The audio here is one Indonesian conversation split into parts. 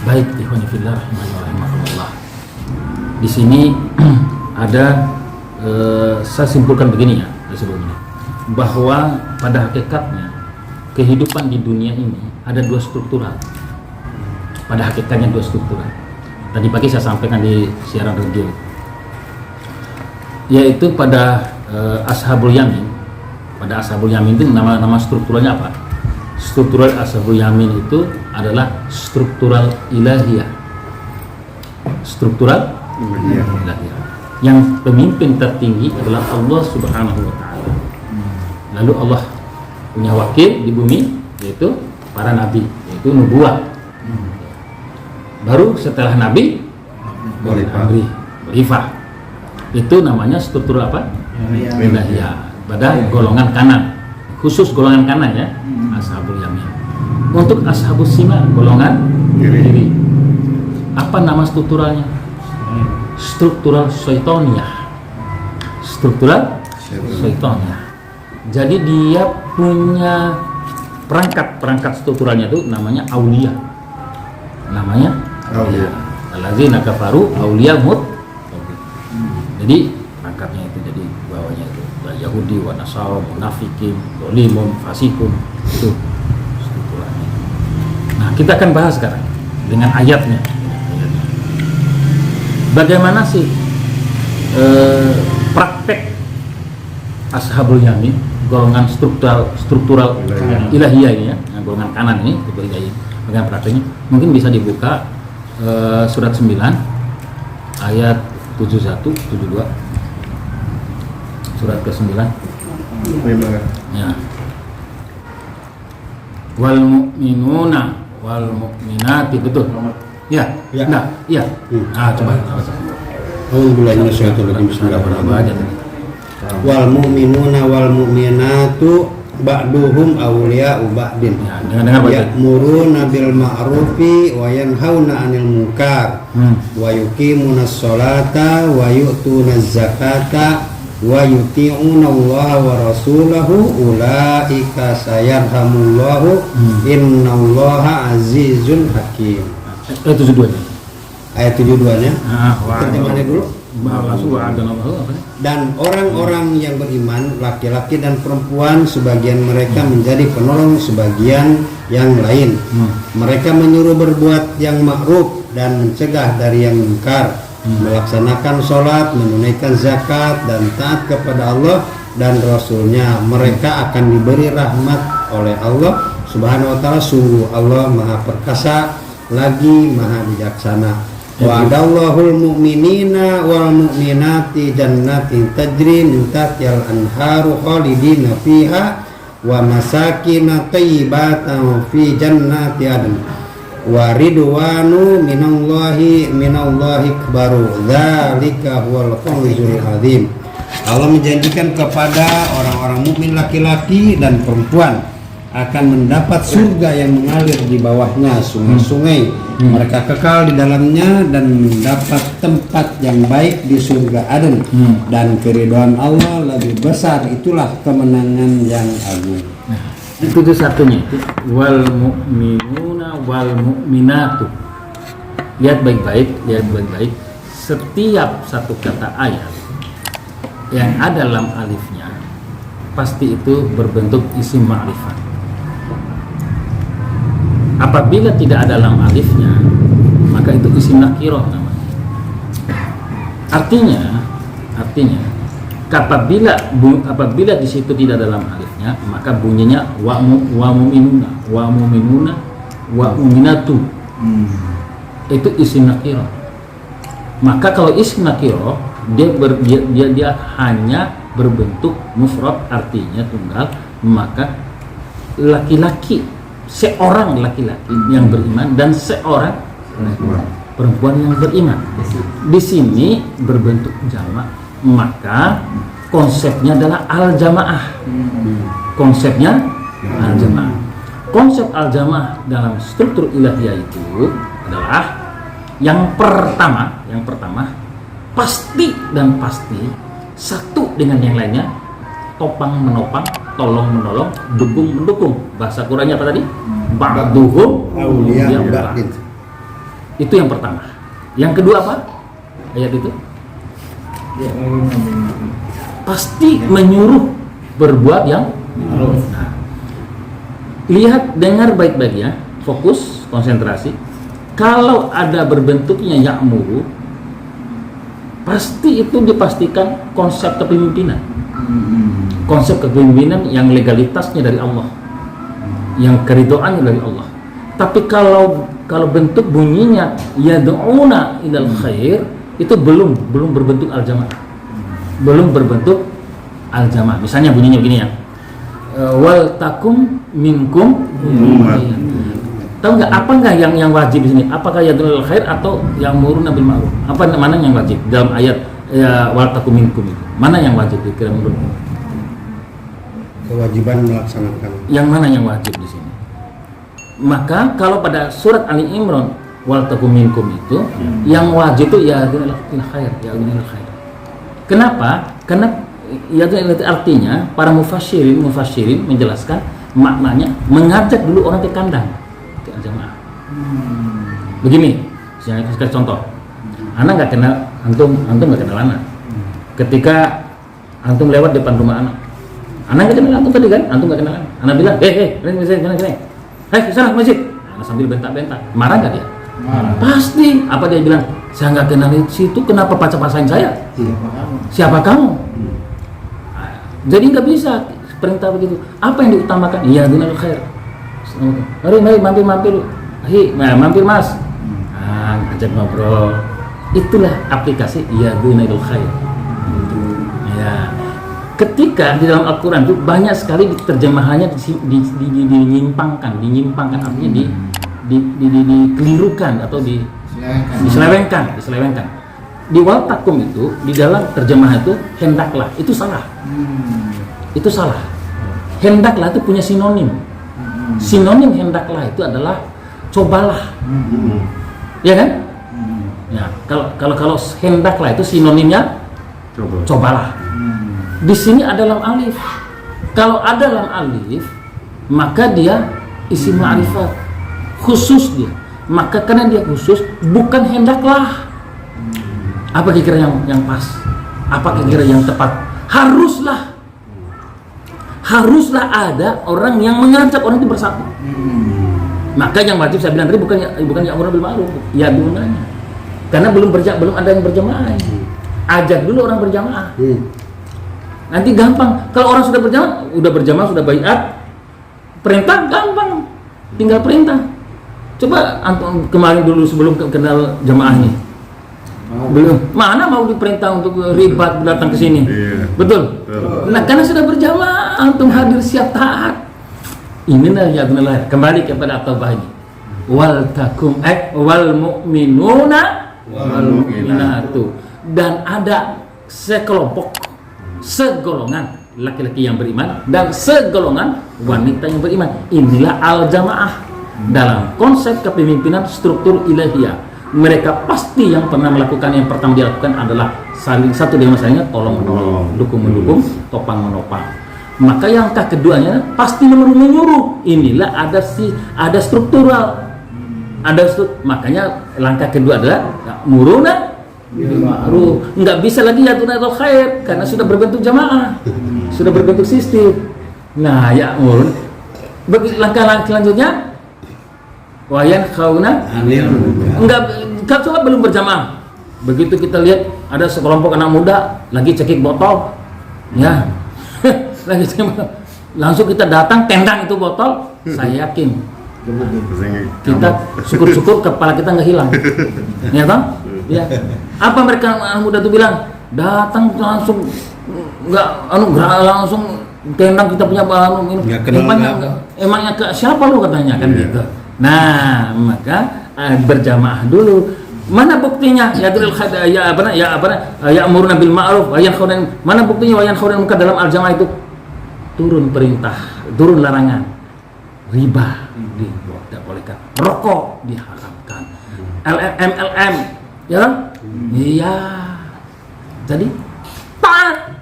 Baik, ikhwani fillah rahimakumullah. Di sini ada saya simpulkan begini ya, sebelumnya, bahwa pada hakikatnya kehidupan di dunia ini ada dua struktural. Pada hakikatnya dua struktural. Tadi pagi saya sampaikan di siaran radio, yaitu pada Ashabul Yamin. Pada Ashabul Yamin itu nama strukturalnya apa? Struktural Ashabul Yamin itu adalah struktural ilahiyah. Struktural ilahiyah. Yang pemimpin tertinggi adalah Allah Subhanahu wa taala. Lalu Allah punya wakil di bumi, yaitu para nabi, yaitu nubuwah. Baru setelah nabi khalifah. Itu namanya struktural apa? Ilahiyah. Pada golongan kanan, khusus golongan kanan ya, Ashabul Yamin. Untuk Ashabus Shimal, golongan kiri. Apa nama strukturalnya? Struktural Syaitoniyah. Struktural Syaitoniyah. Jadi dia punya perangkat strukturalnya itu namanya aulia. Namanya aulia. Allazina kafaru aulia mut. Jadi perangkatnya itu, jadi bawahnya itu Yahudi wa Nasara, munafikin, zalimun, fasikun, itu strukturalnya. Nah, kita akan bahas sekarang dengan ayatnya. Bagaimana sih praktek Ashabul Yamin, golongan struktural ilahiyah ini ya, golongan kanan ini, bagaimana prakteknya? Mungkin bisa dibuka surat 9 ayat 71, 72, surat ke-9 ya. Wal mu'minuna wal mu'minati, betul ya? Ya. Nah, iya. Coba. Bismillahirrahmanirrahim. Wal mu'minuna wal mu'minatu ba'duhum awliya'u ba'din. Ya'muruna bil ma'rufi wa yanhauna 'anil munkar wa yuqimunas sholata wa yu'tunaz zakata wa yuti'una Allah wa rasulahu ulaika sayarhamullahu innallaha azizun hakim. Ayat 72-nya. Ayat 72-nya. Terjemahannya dulu. Dan orang-orang yang beriman, laki-laki dan perempuan, sebagian mereka menjadi penolong sebagian yang lain. Mereka menyuruh berbuat yang ma'ruf dan mencegah dari yang munkar, melaksanakan sholat, menunaikan zakat, dan taat kepada Allah dan Rasulnya. Mereka akan diberi rahmat oleh Allah Subhanahu wa ta'ala. Sungguh Allah maha perkasa lagi maha bijaksana. Wa'adallahul mu'minina wal mu'minati jannatin tajri min tahtihal anharu khalidina fiha wa masakina thayyibatan fi jannati adn wa ridwanu minallahi akbaru dzalika huwal fawzul azim. Allah menjanjikan kepada orang-orang mukmin laki-laki dan perempuan akan mendapat surga yang mengalir di bawahnya sungai-sungai. Mereka kekal di dalamnya dan mendapat tempat yang baik di surga Aden. Dan keridhaan Allah lebih besar, itulah kemenangan yang agung. Itu tuh satunya itu wal mu'minuna wal mu'minatu. Lihat baik-baik. Setiap satu kata ayat yang ada lam alifnya pasti itu berbentuk isim ma'rifat. Apabila tidak ada lam alifnya, maka itu isim nakirah namanya. Artinya apabila di situ tidak ada lam alifnya, maka bunyinya wa mu'minuna wa mu'minatu. Itu isim nakirah. Maka kalau isim nakirah dia hanya berbentuk mufrad, artinya tunggal, maka laki-laki, seorang laki-laki yang beriman dan seorang perempuan yang beriman. Di sini berbentuk jamak, maka konsepnya adalah al-jamaah. Konsepnya al-jamaah. Konsep al-jamaah dalam struktur ilahiyah itu adalah yang pertama pasti satu dengan yang lainnya, topang menopang, tolong menolong, dukung mendukung. Bahasa Qur'annya apa tadi? Ba'duhum awliya ba'din. Itu yang pertama. Yang kedua apa? Ayat itu pasti menyuruh berbuat yang ma'ruf. Nah, lihat, dengar baik-baik ya, fokus, konsentrasi. Kalau ada berbentuknya ya'muru, pasti itu dipastikan konsep kepemimpinan. Konsep kepemimpinan yang legalitasnya dari Allah, yang keridhaannya dari Allah. Tapi kalau bentuk bunyinya yad'una ilal khair, itu belum berbentuk al-jamaah. Belum berbentuk al-jamaah. Misalnya bunyinya begini ya. Wal takum minkum ummah. Tahu nggak apa nggak yang wajib di sini? Apakah yad'una ilal khair atau ya'muruna bil ma'ruf? Apa mana yang wajib dalam ayat ya wal takum minkum itu? Mana yang wajib kira menurut? Kewajiban melaksanakan. Yang mana yang wajib di sini? Maka kalau pada surat Ali Imran wal takum minkum itu yang wajib itu ya ilal khair, ya ilal khair. Kenapa? Karena ya artinya para mufassirin menjelaskan maknanya mengajak dulu orang ke kandang, ke jamaah. Begini, saya kasih contoh. Anak nggak kenal antum nggak kenal anak. Ketika antum lewat depan rumah anak nggak kenal antum tadi kan? Antum nggak kenal anak bilang, ini sana masjid. Anak sambil bentak-bentak, marah nggak dia? Pasti. Apa dia bilang? Saya nggak kenal situ, kenapa pacapasain saya? Siapa kamu? Jadi nggak bisa perintah begitu. Apa yang diutamakan? Iya, dinal khair. Mari mampir. Mampir mas. Ajak ngobrol. Itulah aplikasi iya dinal khair. Ya. Ketika di dalam Al-Quran itu banyak sekali terjemahannya dinyimpangkan artinya dikelirukan atau diselewengkan. Di wal takum itu di dalam terjemahan itu hendaklah, itu salah. Itu salah. Hendaklah itu punya sinonim. Sinonim hendaklah itu adalah cobalah. Ya kan? Ya, kalau hendaklah itu sinonimnya cobalah. Di sini ada lam alif. Kalau ada lam alif, maka dia isim ma'rifat, khusus dia. Maka karena dia khusus, bukan hendaklah. Apa kira-kira yang pas? Apa kira-kira yang tepat? Haruslah ada orang yang mengajak orang itu bersatu. Maka yang wajib saya bilang tadi bukan ya'muru bil ma'ruf, ya dunanya. Karena belum ada yang berjamaah. Ajak dulu orang berjamaah. Nanti gampang. Kalau orang sudah berjamaah, sudah baiat, perintah gampang. Tinggal perintah. Coba antum kemarin dulu sebelum kenal jamaah ini. Belum. Mana mau diperintah untuk ribat datang ke sini? Betul. Nah, karena sudah berjamaah, antum hadir siap taat. Inilah ya benar. Kembali kepada at-taubah ini. Wal takum wal mu'minuna wal mu'minatu. Dan ada segolongan laki-laki yang beriman dan segolongan wanita yang beriman. Inilah al-jamaah dalam konsep kepemimpinan struktur ilahiyah. Mereka pasti yang pernah melakukan, yang pertama dilakukan adalah saling satu dengan lainnya, tolong menolong, dukung mendukung, topang menopang. Maka yang keduanya pasti menyuruh. Inilah ada struktural, makanya langkah kedua adalah muruna ma'ruf. Nggak bisa lagi ya'muruna bil khair karena sudah berbentuk jamaah, sudah berbentuk sistem. Nah, ya'murun. Langkah selanjutnya wayan khauna enggak, coba belum berjamaah. Begitu kita lihat ada sekelompok anak muda lagi cekik botol, ya, lagi cekik botol, langsung kita datang tendang itu botol. Saya yakin kita syukur-syukur kepala kita nggak hilang, ya toh? Ya. Apa mereka anak muda itu bilang? Datang langsung langsung tendang kita punya emangnya ke siapa lu katanya kan gitu. Nah, maka berjamaah dulu. Mana buktinya? Ya'muruna bil ma'ruf wa yanhauna. Mana buktinya wa yanhauna munkar dalam al-jamaah itu? Turun perintah, turun larangan. Riba dibolehkan. Rokok diharamkan. LM, ya kan? Iya. Jadi taat.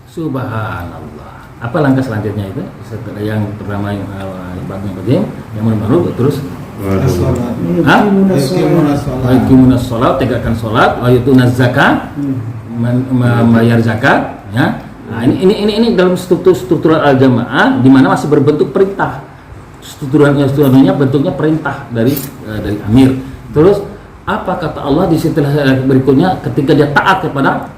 Subhanallah. Apa langkah selanjutnya itu? Setelah yang pertama yang bagusnya yang ma'ruf, terus Hah? Yuqimunas shalah, tegakkan salat, wa yutuna zakat, membayar zakat, ya. Nah, ini dalam struktural al-jamaah di mana masih berbentuk perintah. Strukturalnya bentuknya perintah dari amir. Terus apa kata Allah di setelah berikutnya ketika dia taat kepada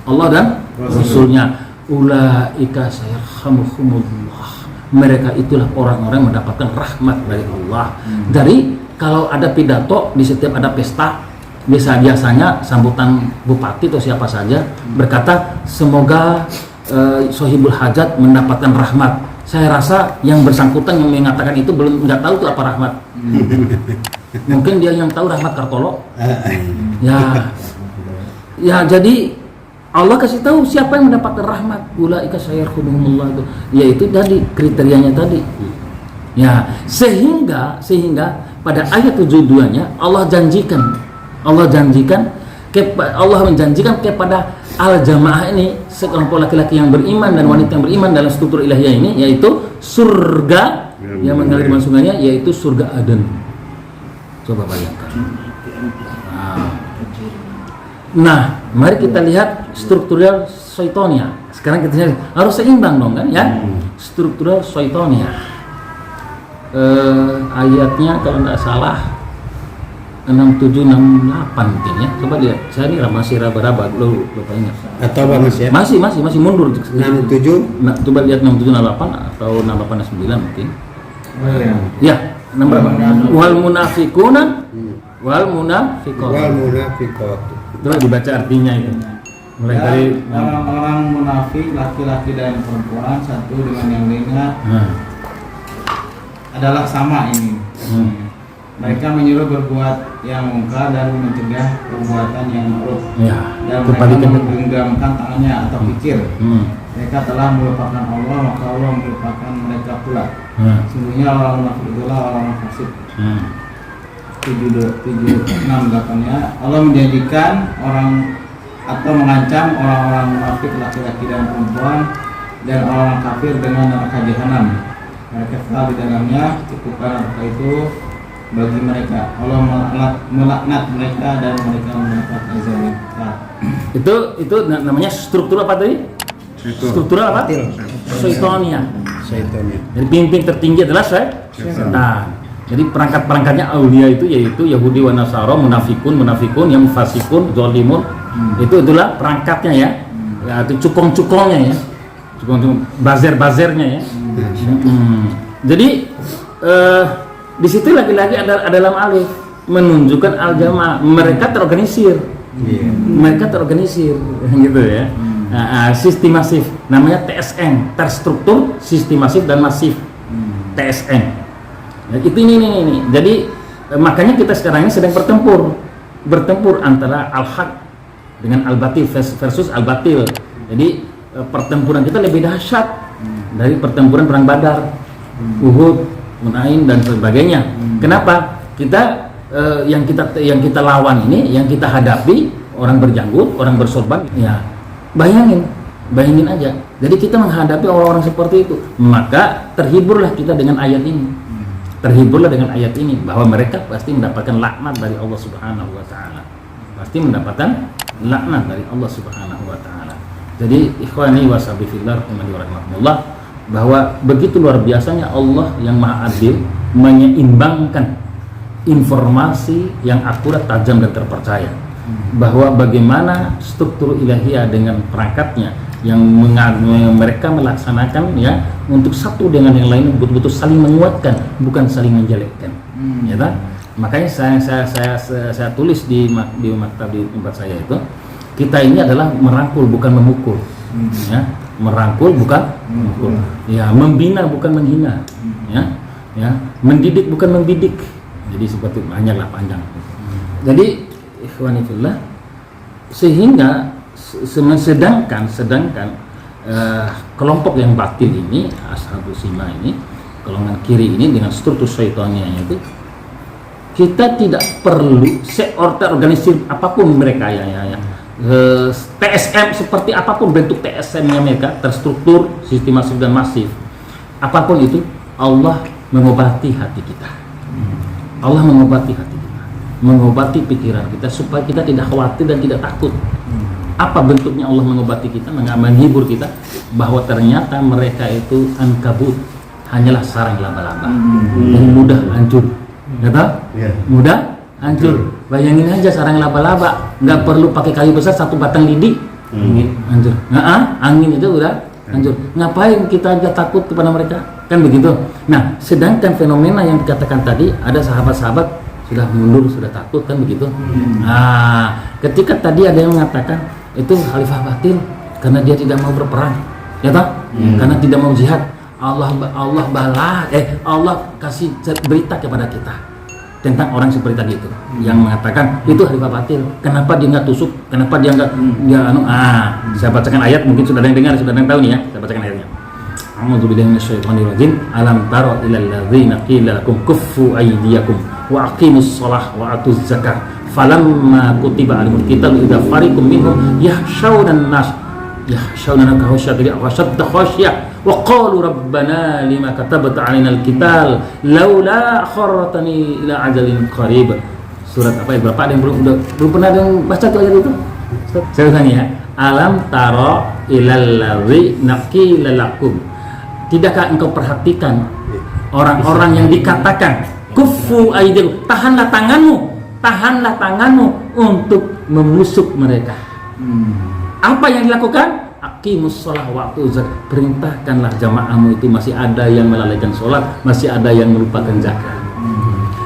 Allah dan Rasulnya, ulaika sayarhamuhumullah, mereka itulah orang-orang yang mendapatkan rahmat dari Allah. Dari kalau ada pidato di setiap ada pesta, biasanya sambutan bupati atau siapa saja berkata semoga sohibul hajat mendapatkan rahmat. Saya rasa yang bersangkutan yang mengatakan itu belum nggak tahu itu apa rahmat. Mungkin dia yang tahu rahmat Kartolo. Ya jadi Allah kasih tahu siapa yang mendapatkan rahmat. Ulaika sayarhamuhumullah, itu yaitu tadi kriterianya tadi. Ya, sehingga pada ayat 72-nya Allah menjanjikan kepada al-jamaah ini, sekelompok laki-laki yang beriman dan wanita yang beriman dalam struktur ilahiyah ini, yaitu surga yang mengalir di sungainya, yaitu surga Aden. Coba bayangkan. Nah, mari kita lihat struktural syaitonia. Sekarang kita lihat harus seimbang dong kan ya? Struktural syaitonia. Ayatnya kalau tidak salah 6768 mungkin ya. Coba lihat. Saya ini masih raba-raba dulu, lupa ingat. Atau apa Mas ya? Masih mundur. 67. Nah, coba lihat 6768 atau 689 mungkin. Ya, nomor berapa? Wal munafiquna wal munafiqat. Coba dibaca artinya itu. Mulai dari orang-orang munafik laki-laki dan perempuan satu dengan yang lainnya adalah sama ini. Mereka menyuruh berbuat yang mungkar dan mencegah perbuatan yang ma'ruf. Ya, dan mereka menggenggamkan tangannya atau pikir. Mereka telah melupakan Allah, maka Allah melupakan mereka pula. Sungguhnya orang munafik itulah orang fasik. 768-nya Allah menjadikan orang atau mengancam orang-orang munafik laki-laki dan perempuan dan orang kafir dengan neraka jahanam. Mereka telah di dalamnya cukupkan neraka itu bagi mereka. Allah melaknat mereka dan mereka mendapat azab yang berat. Itu namanya struktur apa tadi? Struktural apa? Syaitonia. Jadi pimpin tertinggi adalah setan. Jadi perangkat-perangkatnya aulia itu yaitu Yahudi wa Nasara, munafikun yang fasikun, zalimun. Itulah perangkatnya ya. Ya itu cukong-cukongnya ya. Bazar-bazarnya ya. Jadi di situ lagi-lagi ada dalam alif menunjukkan al-jamaah, mereka terorganisir. Mereka terorganisir gitu ya. Sistematif namanya TSN, terstruktur, sistematif dan masif. TSN. Ya, itu ini. Jadi makanya kita sekarang ini sedang bertempur antara al-haq dengan al-batil versus al-batil. Jadi pertempuran kita lebih dahsyat dari pertempuran perang Badar, Uhud, Hunain dan sebagainya. Kenapa? Kita yang kita lawan ini, yang kita hadapi orang berjanggut, orang bersorban, ya bayangin aja. Jadi kita menghadapi orang-orang seperti itu, maka terhiburlah kita dengan ayat ini. Bahwa mereka pasti mendapatkan laknat dari Allah Subhanahu wa taala. Pasti mendapatkan laknat dari Allah Subhanahu wa taala. Jadi ikhwani wa sahabi fillah rahimakumullah, bahwa begitu luar biasanya Allah yang Maha Adil menyeimbangkan informasi yang akurat, tajam dan terpercaya. Bahwa bagaimana struktur ilahiyah dengan perangkatnya yang mereka melaksanakan ya untuk satu dengan yang lain betul-betul saling menguatkan, bukan saling menjelekkan. Ya kan? Makanya saya tulis di maktab di tempat saya itu, kita ini adalah merangkul bukan memukul. Ya, merangkul bukan memukul. Ya, membina bukan menghina. Ya, mendidik bukan membidik. Jadi seperti banyaklah panjang. Jadi ikhwani fillah, sehingga sedangkan kelompok yang batil ini, Ashabus Sima ini, golongan kiri ini dengan struktur syaitannya itu, kita tidak perlu organisir apapun mereka ya. TSM seperti apapun bentuk TSM-nya mereka, terstruktur, sistematif dan masif. Apapun itu, Allah mengobati hati kita. Allah mengobati hati kita, mengobati pikiran kita supaya kita tidak khawatir dan tidak takut. Apa bentuknya Allah mengobati kita, menghibur kita bahwa ternyata mereka itu ankabut, hanyalah sarang laba-laba yang mudah hancur. Mudah hancur. Bayangin aja sarang laba-laba, nggak perlu pakai kayu besar, satu batang lidi hancur. Angin itu udah hancur. Ngapain kita aja takut kepada mereka? Kan begitu. Nah, sedangkan fenomena yang dikatakan tadi, ada sahabat-sahabat sudah mundur, sudah takut, kan begitu. Ketika tadi ada yang mengatakan itu khalifah batil karena dia tidak mau berperang, ya toh? Karena tidak mau jihad. Allah kasih berita kepada kita tentang orang seperti tadi itu yang mengatakan itu khalifah batil. Kenapa dia nggak tusuk? Kenapa dia nggak saya bacakan ayat, mungkin sudah ada yang dengar, sudah ada yang tahu nih ya. Saya bacakan ayatnya. A'udzubillahi minasyaitonirrajim. Alam tara ilal ladzina qila lakum kuffu aydiyakum wa aqimus shalah wa atuz zakah falamma kutiba alimul qital idza fariqum minhum yahshawnan nas yahshawna ka khasyati khasyatta khasyah wa qalu rabbana lima katabta 'alainal qital laula akhartani ila ajalin qarib. Surat apa ya? Berapa ada yang belum pernah ada yang baca tuh ayat itu? Saya ulangi ya. Alam tara ilal ladzina qila lakum. Tidakkah engkau perhatikan orang-orang yang dikatakan kufu aidikum, tahanlah tanganmu untuk menusuk mereka. Apa yang dilakukan? Aqimus shalah wa atuz zakat. Perintahkanlah jamaahmu itu, masih ada yang melalaikan sholat, masih ada yang melupakan zakat.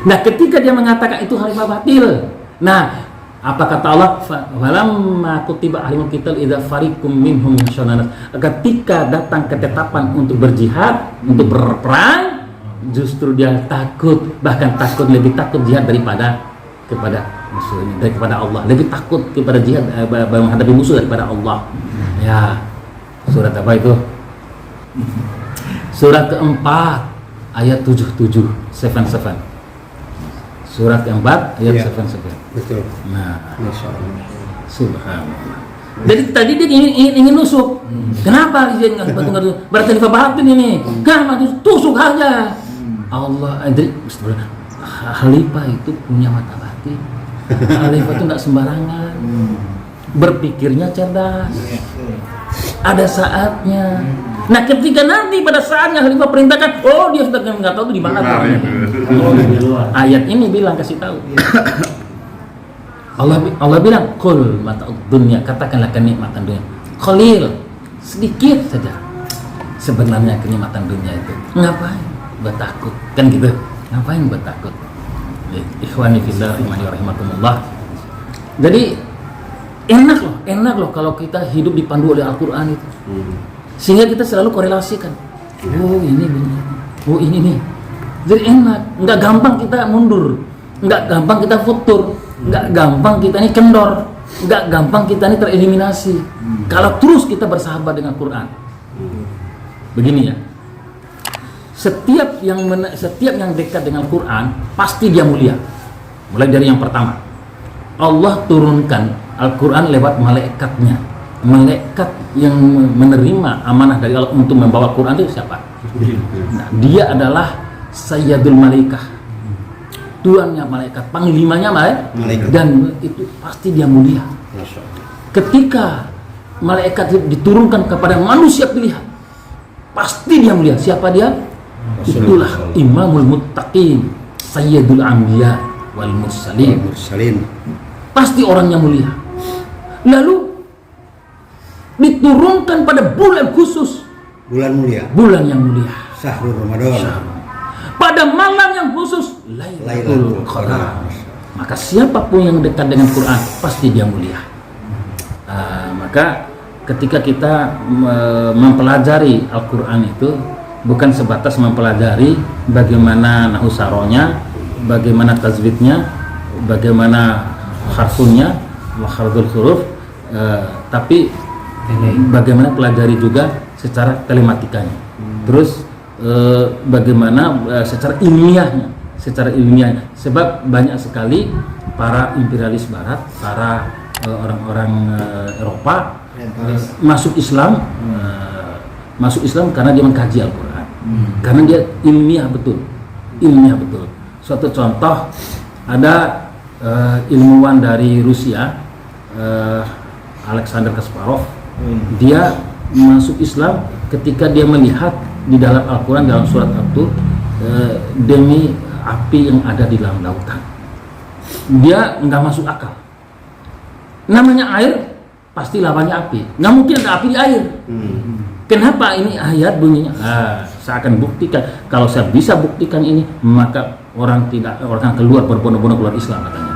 Nah, ketika dia mengatakan itu khalifah batil, nah apa kata Allah? Falamma kutiba alimul qital idza fariqum minhum yashawna. Ketika datang ketetapan untuk berjihad, untuk berperang, justru dia takut, bahkan takut, lebih takut jihad daripada kepada musuhnya, daripada Allah, lebih takut kepada jihad menghadapi musuh daripada Allah. Ya, surat apa itu? Surat keempat ayat 77. Surat keempat ayat 77. Betul. Nah, Masyaallah. subhanallah. Jadi tadi dia ingin nusuk. Kenapa dia nggak batu? Berarti khalifah batin ini. Kenapa tusuk aja? Allah, jadi khalifah itu punya mata batin. Khalifah itu nggak sembarangan. Berpikirnya cerdas. Ada saatnya. Nah, ketika nanti pada saatnya khalifah perintahkan, oh dia sudah nggak tahu di mana tangannya. Ayat ini bilang, kasih tahu. Allah bilang, qul mata'ud dunya, katakanlah kenikmatan dunia. Qalil, sedikit saja. Sebenarnya kenikmatan dunia itu. Ngapain bertakut? Kan gitu. Ngapain bertakut? Ikhwani fillah rahimani wa rahimakumullah. Jadi enak loh kalau kita hidup dipandu oleh Al-Qur'an itu. Sehingga kita selalu korelasikan. Oh ini benar. Oh ini nih. Jadi enak, enggak gampang kita mundur. Enggak gampang kita futur. Enggak gampang kita ini kendor. Enggak gampang kita ini tereliminasi. Kalau terus kita bersahabat dengan Quran. Begini ya. Setiap yang dekat dengan Quran pasti dia mulia. Mulai dari yang pertama, Allah turunkan Al-Quran lewat malaikatnya. Malaikat yang menerima amanah dari Allah untuk membawa Quran itu siapa? Nah, dia adalah Sayyidul Malaikah, tuannya malaikat, panglimanya malaikat, dan itu pasti dia mulia. Ketika malaikat diturunkan kepada manusia pilihan, pasti dia mulia. Siapa dia? Itulah Imamul Muttaqin, Sayyidul Anbiya wal Mursalin. Pasti orangnya mulia. Lalu diturunkan pada bulan khusus, bulan mulia, bulan yang mulia, Syahrul Ramadan, pada malam yang khusus, Lailatul Qadar. Maka siapapun yang dekat dengan Quran pasti dia mulia. Maka ketika kita mempelajari Al-Quran itu bukan sebatas mempelajari bagaimana nahwu saronya, bagaimana tajwidnya, bagaimana harfunnya, makharijul huruf, tapi bagaimana pelajari juga secara telematikanya. Terus bagaimana secara ilmiahnya, sebab banyak sekali para imperialis barat, para orang-orang Eropa masuk Islam karena dia mengkaji Al-Quran, karena dia ilmiah betul. suatu contoh, ada ilmuwan dari Rusia, Alexander Kasparov. Dia masuk Islam ketika dia melihat di dalam Al-Quran, dalam surat At-Tur, demi api yang ada di dalam lautan. Dia nggak masuk akal. Namanya air, pasti lawannya api. Nggak mungkin ada api di air. Kenapa ini ayat bunyinya? Saya akan buktikan. Kalau saya bisa buktikan ini, maka orang keluar berbondong-bondong keluar Islam katanya.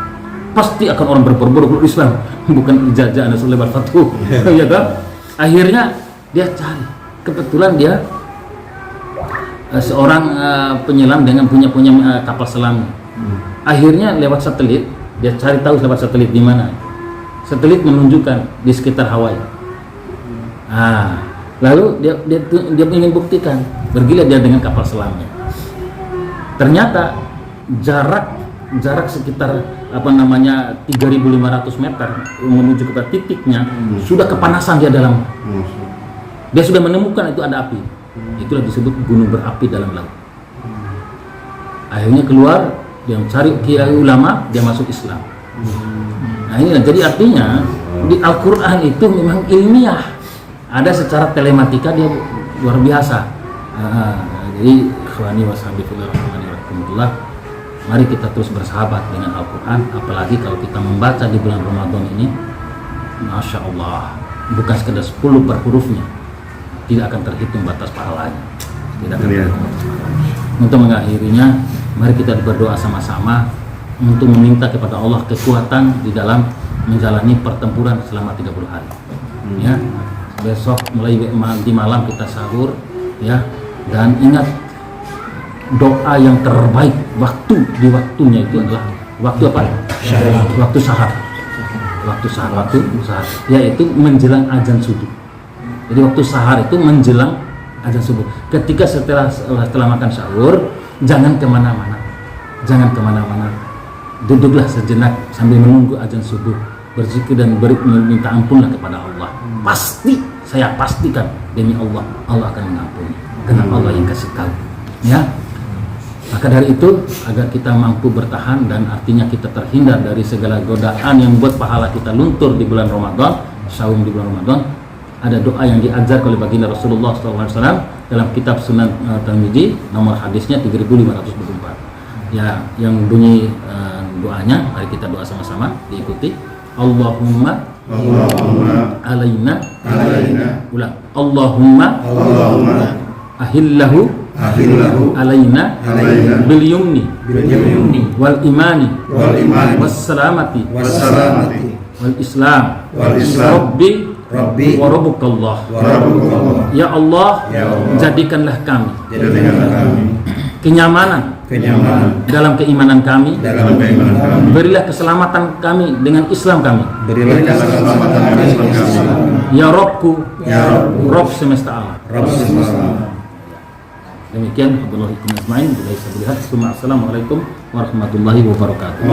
Pasti akan orang berbondong-bondong keluar Islam, bukan ijazah Nasul lebar fatuh. Ya kan? Akhirnya dia cari. Kebetulan dia seorang penyelam dengan punya kapal selam. Akhirnya lewat satelit, dia cari tahu lewat satelit di mana. Satelit menunjukkan di sekitar Hawaii. Lalu dia ingin buktikan, pergilah dia dengan kapal selamnya. Ternyata jarak sekitar 3.500 meter menuju ke titiknya, sudah kepanasan dia dalam. Dia sudah menemukan itu ada api. Itulah disebut gunung berapi dalam laut. Akhirnya keluar, dia mencari kiai ulama, dia masuk Islam. Nah ini jadi artinya di Al-Quran itu memang ilmiah, ada secara telematika dia luar biasa. Jadi ikhwani washabi fillah, mari kita terus bersahabat dengan Al-Quran, apalagi kalau kita membaca di bulan Ramadan ini. Masya Allah, bukan sekedar 10 per hurufnya, tidak akan terhitung batas pahalanya. Tidak akan terhitung batas pahalanya. Untuk mengakhirinya, mari kita berdoa sama-sama untuk meminta kepada Allah kekuatan di dalam menjalani pertempuran selama 30 hari. Ya, besok mulai di malam kita sahur, ya, dan ingat doa yang terbaik di waktunya itu adalah waktu apa? Waktu sahar. Waktu sahar, yaitu menjelang azan subuh. Jadi waktu sahar itu menjelang azan subuh. Ketika setelah makan sahur, jangan kemana-mana. Duduklah sejenak sambil menunggu azan subuh, berzikir dan meminta ampunlah kepada Allah. Pasti, saya pastikan demi Allah akan mengampuni, karena Allah yang kasih tahu. Ya, maka dari itu agar kita mampu bertahan dan artinya kita terhindar dari segala godaan yang membuat pahala kita luntur di bulan Ramadan, saum di bulan Ramadan, ada doa yang diajar oleh baginda Rasulullah SAW dalam kitab Sunan Tirmidzi, nomor hadisnya 3524. Ya, yang bunyi doanya, mari kita doa sama-sama, diikuti. Allahumma alaina ulang. Allahumma ahillahu alaina bil yumni wal imani was salamati wal islam Rabbi wa rabbukallah. Ya Allah, jadikanlah kami kenyamanan dalam keimanan kami. Berilah keselamatan kami dengan Islam kami. Ya Rabbku, Rabb semesta alam. Demikian Abdullah ibn Ismail. Assalamualaikum warahmatullahi wabarakatuh.